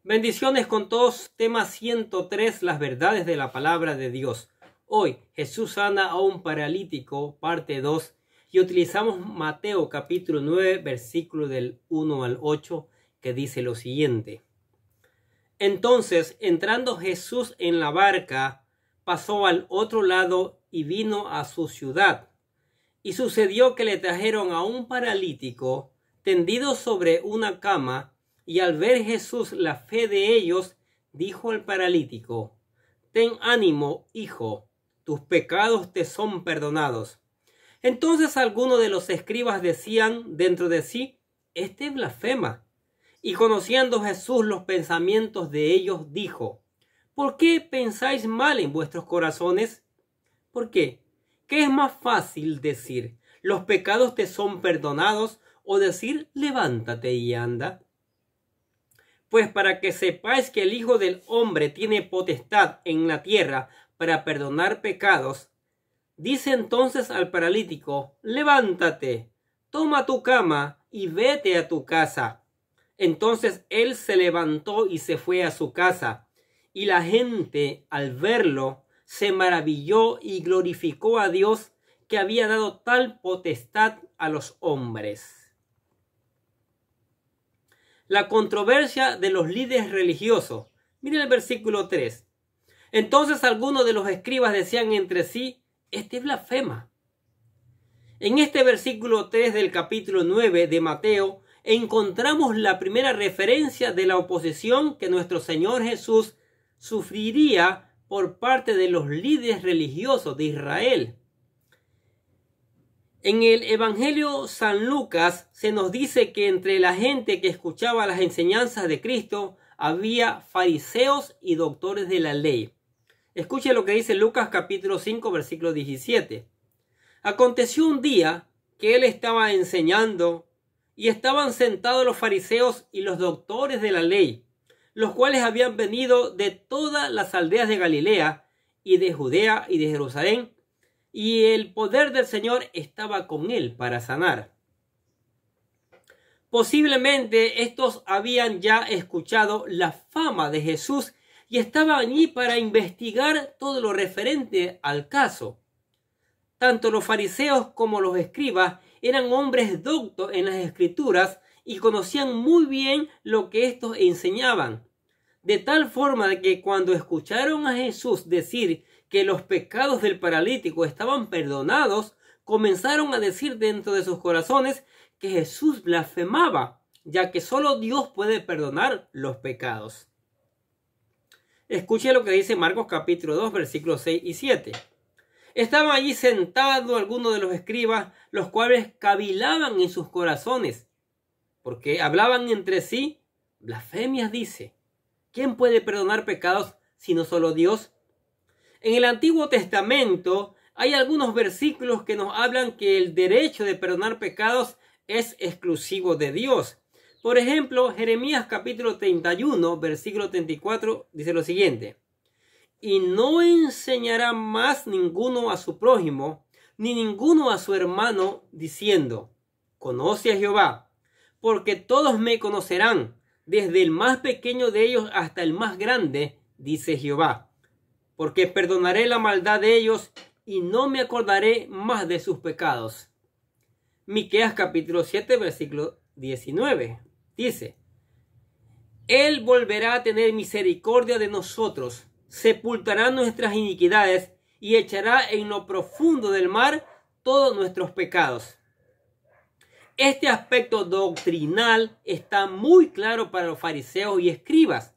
Bendiciones con todos. Tema 103, las verdades de la palabra de Dios. Hoy Jesús sana a un paralítico, parte 2, y utilizamos Mateo capítulo 9, versículo del 1 al 8, que dice lo siguiente. Entonces, entrando Jesús en la barca, pasó al otro lado y vino a su ciudad. Y sucedió que le trajeron a un paralítico tendido sobre una cama, y al ver Jesús la fe de ellos, dijo al paralítico: ten ánimo, hijo, tus pecados te son perdonados. Entonces algunos de los escribas decían dentro de sí: este blasfema. Y conociendo Jesús los pensamientos de ellos, dijo: ¿por qué pensáis mal en vuestros corazones? ¿Por qué? ¿Qué es más fácil decir: los pecados te son perdonados, o decir: levántate y anda? Pues para que sepáis que el Hijo del Hombre tiene potestad en la tierra para perdonar pecados, dice entonces al paralítico: levántate, toma tu cama y vete a tu casa. Entonces él se levantó y se fue a su casa, y la gente, al verlo, se maravilló y glorificó a Dios, que había dado tal potestad a los hombres. La controversia de los líderes religiosos. Miren el versículo 3. Entonces algunos de los escribas decían entre sí: este blasfema. En este versículo 3 del capítulo 9 de Mateo encontramos la primera referencia de la oposición que nuestro Señor Jesús sufriría por parte de los líderes religiosos de Israel. En el Evangelio San Lucas se nos dice que entre la gente que escuchaba las enseñanzas de Cristo había fariseos y doctores de la ley. Escuche lo que dice Lucas capítulo 5 versículo 17. Aconteció un día que él estaba enseñando y estaban sentados los fariseos y los doctores de la ley, los cuales habían venido de todas las aldeas de Galilea y de Judea y de Jerusalén, y el poder del Señor estaba con él para sanar. Posiblemente estos habían ya escuchado la fama de Jesús y estaban allí para investigar todo lo referente al caso. Tanto los fariseos como los escribas eran hombres doctos en las escrituras y conocían muy bien lo que estos enseñaban. De tal forma de que cuando escucharon a Jesús decir que los pecados del paralítico estaban perdonados, comenzaron a decir dentro de sus corazones que Jesús blasfemaba, ya que solo Dios puede perdonar los pecados. Escuche lo que dice Marcos capítulo 2, versículos 6 y 7. Estaban allí sentados algunos de los escribas, los cuales cavilaban en sus corazones, porque hablaban entre sí: blasfemias dice. ¿Quién puede perdonar pecados sino solo Dios? En el Antiguo Testamento hay algunos versículos que nos hablan que el derecho de perdonar pecados es exclusivo de Dios. Por ejemplo, Jeremías capítulo 31, versículo 34, dice lo siguiente: y no enseñará más ninguno a su prójimo, ni ninguno a su hermano, diciendo: conoce a Jehová, porque todos me conocerán, desde el más pequeño de ellos hasta el más grande, dice Jehová. Porque perdonaré la maldad de ellos y no me acordaré más de sus pecados. Miqueas capítulo 7, versículo 19. Dice: él volverá a tener misericordia de nosotros, sepultará nuestras iniquidades y echará en lo profundo del mar todos nuestros pecados. Este aspecto doctrinal está muy claro para los fariseos y escribas,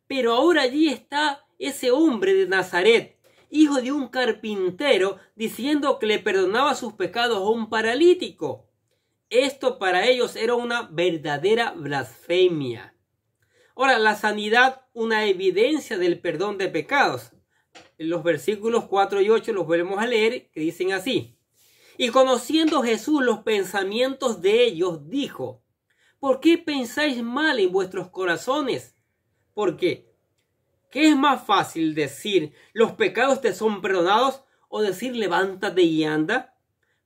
pero ahora allí está ese hombre de Nazaret, hijo de un carpintero, diciendo que le perdonaba sus pecados a un paralítico. Esto para ellos era una verdadera blasfemia. Ahora, la sanidad, una evidencia del perdón de pecados. En los versículos 4 y 8 los volvemos a leer, que dicen así: y conociendo Jesús los pensamientos de ellos, dijo: ¿por qué pensáis mal en vuestros corazones? ¿Por qué? ¿Qué es más fácil decir: los pecados te son perdonados, o decir: levántate y anda?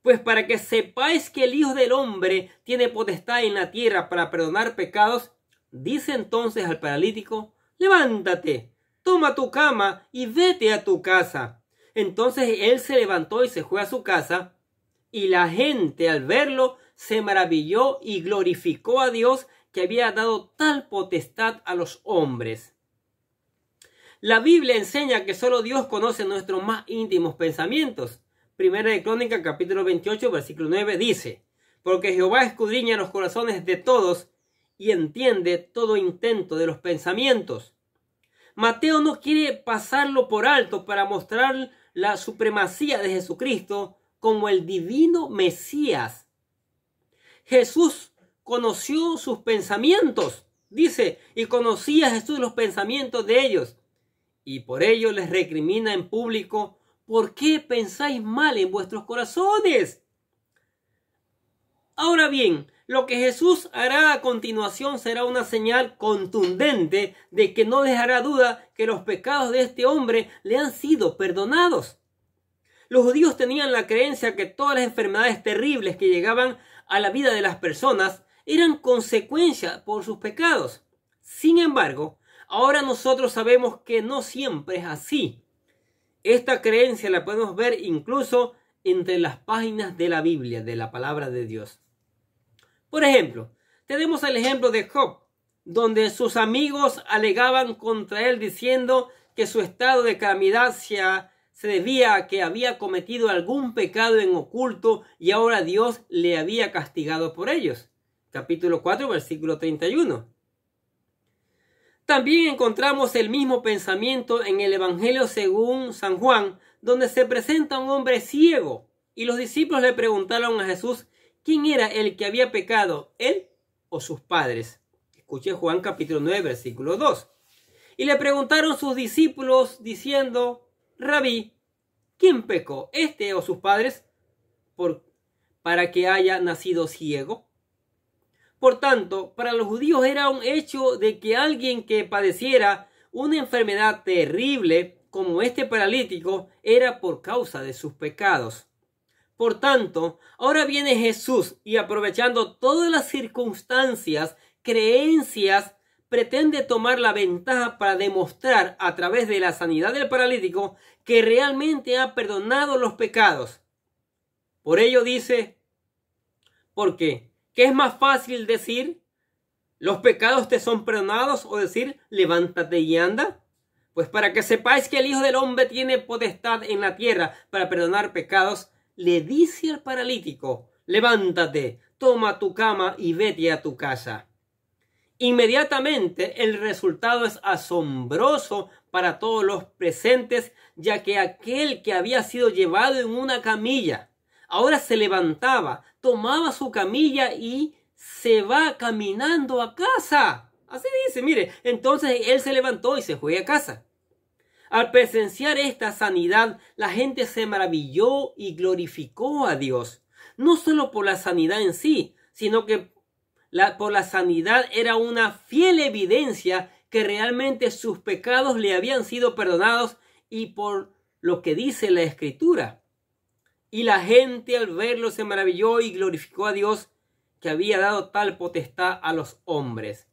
Pues para que sepáis que el Hijo del Hombre tiene potestad en la tierra para perdonar pecados, dice entonces al paralítico: levántate, toma tu cama y vete a tu casa. Entonces él se levantó y se fue a su casa, y la gente al verlo se maravilló y glorificó a Dios, que había dado tal potestad a los hombres. La Biblia enseña que solo Dios conoce nuestros más íntimos pensamientos. Primera de Crónicas, capítulo 28, versículo 9 dice: porque Jehová escudriña los corazones de todos y entiende todo intento de los pensamientos. Mateo no quiere pasarlo por alto para mostrar la supremacía de Jesucristo como el divino Mesías. Jesús conoció sus pensamientos, dice, y conocía Jesús los pensamientos de ellos. Y por ello les recrimina en público: ¿por qué pensáis mal en vuestros corazones? Ahora bien, lo que Jesús hará a continuación será una señal contundente de que no dejará duda que los pecados de este hombre le han sido perdonados. Los judíos tenían la creencia que todas las enfermedades terribles que llegaban a la vida de las personas eran consecuencia por sus pecados. Sin embargo, ahora nosotros sabemos que no siempre es así. Esta creencia la podemos ver incluso entre las páginas de la Biblia, de la palabra de Dios. Por ejemplo, tenemos el ejemplo de Job, donde sus amigos alegaban contra él diciendo que su estado de calamidad se debía a que había cometido algún pecado en oculto y ahora Dios le había castigado por ellos. Capítulo 4, versículo 31. También encontramos el mismo pensamiento en el Evangelio según San Juan, donde se presenta un hombre ciego y los discípulos le preguntaron a Jesús quién era el que había pecado, él o sus padres. Escuche Juan capítulo 9, versículo 2. Y le preguntaron sus discípulos diciendo: Rabí, ¿quién pecó, este o sus padres, para que haya nacido ciego? Por tanto, para los judíos era un hecho de que alguien que padeciera una enfermedad terrible como este paralítico era por causa de sus pecados. Por tanto, ahora viene Jesús y, aprovechando todas las circunstancias, creencias, pretende tomar la ventaja para demostrar a través de la sanidad del paralítico que realmente ha perdonado los pecados. Por ello dice: ¿por qué? ¿Qué es más fácil decir los pecados te son perdonados o decir levántate y anda? Pues para que sepáis que el Hijo del Hombre tiene potestad en la tierra para perdonar pecados, le dice al paralítico: levántate, toma tu cama y vete a tu casa. Inmediatamente el resultado es asombroso para todos los presentes, ya que aquel que había sido llevado en una camilla ahora se levantaba, tomaba su camilla y se va caminando a casa. Así dice, mire, entonces él se levantó y se fue a casa. Al presenciar esta sanidad, la gente se maravilló y glorificó a Dios, no solo por la sanidad en sí, sino que por la sanidad era una fiel evidencia que realmente sus pecados le habían sido perdonados y por lo que dice la Escritura. Y la gente al verlo se maravilló y glorificó a Dios, que había dado tal potestad a los hombres.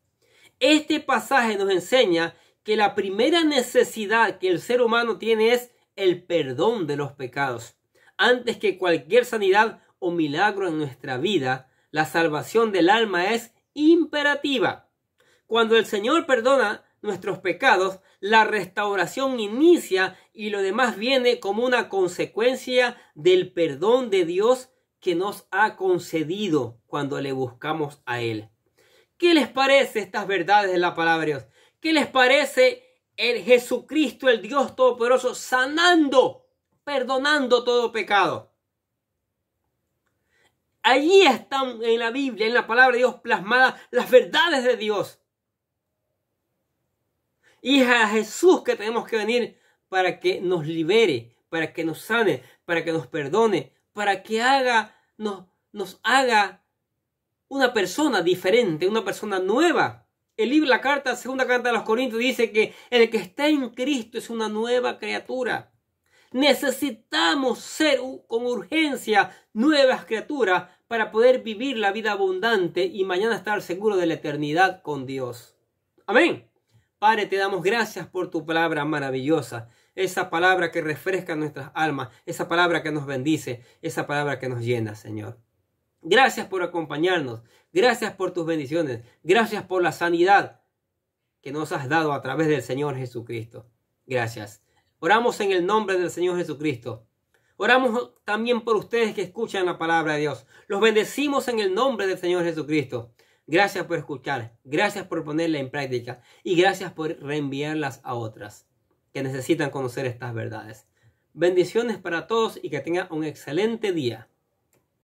Este pasaje nos enseña que la primera necesidad que el ser humano tiene es el perdón de los pecados. Antes que cualquier sanidad o milagro en nuestra vida, la salvación del alma es imperativa. Cuando el Señor perdona nuestros pecados, la restauración inicia y lo demás viene como una consecuencia del perdón de Dios que nos ha concedido cuando le buscamos a Él. ¿Qué les parece estas verdades de la palabra de Dios? ¿Qué les parece el Jesucristo, el Dios Todopoderoso, sanando, perdonando todo pecado? Allí están en la Biblia, en la palabra de Dios, plasmadas las verdades de Dios. Y es a Jesús que tenemos que venir para que nos libere, para que nos sane, para que nos perdone, para que nos haga una persona diferente, una persona nueva. El libro, segunda carta de los Corintios dice que el que está en Cristo es una nueva criatura. Necesitamos ser con urgencia nuevas criaturas para poder vivir la vida abundante y mañana estar seguros de la eternidad con Dios. Amén. Padre, te damos gracias por tu palabra maravillosa, esa palabra que refresca nuestras almas, esa palabra que nos bendice, esa palabra que nos llena, Señor. Gracias por acompañarnos, gracias por tus bendiciones, gracias por la sanidad que nos has dado a través del Señor Jesucristo. Gracias. Oramos en el nombre del Señor Jesucristo. Oramos también por ustedes que escuchan la palabra de Dios. Los bendecimos en el nombre del Señor Jesucristo. Gracias por escuchar, gracias por ponerla en práctica y gracias por reenviarlas a otras que necesitan conocer estas verdades. Bendiciones para todos y que tengan un excelente día.